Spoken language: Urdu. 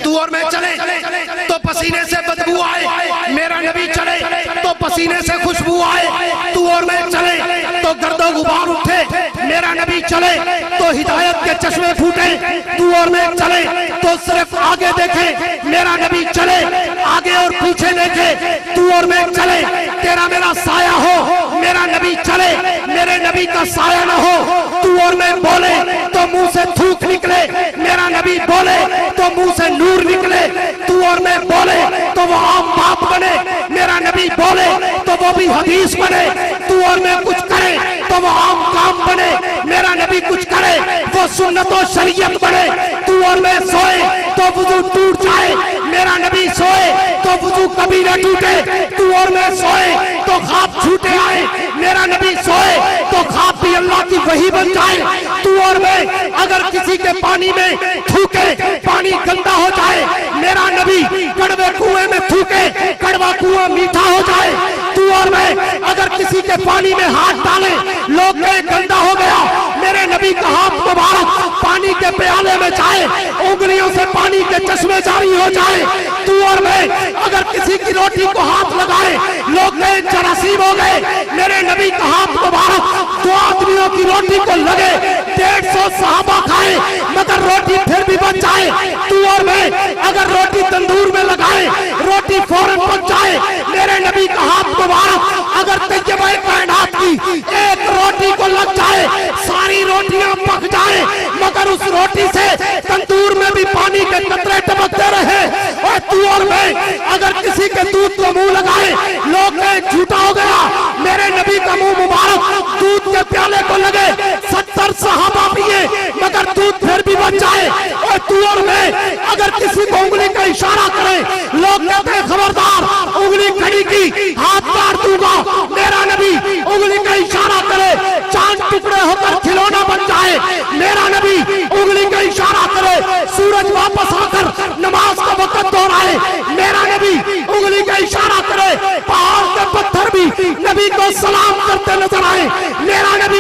تو اور میں چلے تو پسینے سے بدبو آئے، میرا نبی چلے تو پسینے سے خوشبو آئے، تو اور میں چلے تو گرد و غبار اٹھے، میرا نبی چلے تو ہدایت کے چشمے پھوٹے، تو اور میں چلے تو صرف آگے دیکھے، میرا نبی چلے آگے اور پیچھے دیکھے، تو اور میں چلے تیرا میرا سایہ ہو، میرا نبی چلے میرے نبی کا سایہ نہ ہو، تو اور میں بولے تو منہ سے تھوک نکلے، میرا نبی بولے تو منہ سے نور نکلے، تو اور میں بولے تو وہ عام باپ بنے، میرا نبی بولے تو وہ بھی حدیث بنے، تو اور میں کچھ کرے تو وہ عام کام بنے، میرا نبی کچھ کرے وہ سنت و شریعت بنے، تو اور میں سوئے تو وضو ٹوٹ جائے، میرا نبی سوئے تو وضو کبھی نہ ٹوٹے، تو اور میں سوئے تو خواب جھوٹے آئے، میرا نبی سوئے تو خواب بھی اللہ کی وحی بن جائے، تو اور میں اگر کسی کے پانی میں تھوکے پانی گندا ہو جائے، میرا نبی کڑوے کنویں میں تھوکے کڑوا کنواں میٹھا ہو جائے، تو اور میں اگر کسی کے پانی میں ہاتھ ڈالے لوگ کہے گندا ہو گیا، میرے نبی کا ہاتھ مبارک پانی کے پیالے میں جائے، انگلیوں سے پانی کے چشمے جاری ہو جائے، تو اور میں اگر کسی کی روٹی کو ہاتھ لگائے لوگ کہے جراثیم ہو گئے، میرے نبی کا ہاتھ مبارک دو آدمیوں کی روٹی کو لگے 150 صحابہ کھائے مگر روٹی پھر بھی بچ جائے، تو اور میں اگر روٹی تندور میں لگائے روٹی فوراً بچ جائے، میرے نبی کا ہاتھ مبارک اگر طیبہ کائنات کی ایک روٹی کو لگ جائے ساری روٹیاں پک جائے مگر اس روٹی سے تندور میں بھی پانی کے قطرے ٹپکتے رہے، اور تو اور میں اگر کسی کے دودھ کو منہ لگائے لوگ کہے جھوٹا ہو گیا، میرے نبی کا منہ مبارک دودھ کے پیالے کو لگے 70 صحابہ پیے مگر دودھ پھر بھی بچ جائے، اور تو اور میں اگر کسی کو انگلی کا اشارہ کرے لوگ کہتے ہیں خبردار انگلی کھڑی کی ہاتھ کاٹ دوں گا، میرا نبی انگلی کا اشارہ کرے چاند ٹکڑے ہو کر کھلونا بن جائے، میرا نبی انگلی کا اشارہ کرے سورج واپس آ کر نماز کا وقت دہرائے، میرا نبی انگلی کا اشارہ کرے پہاڑ کے پتھر بھی نبی کو سلام کرتے نظر آئے، میرا نبی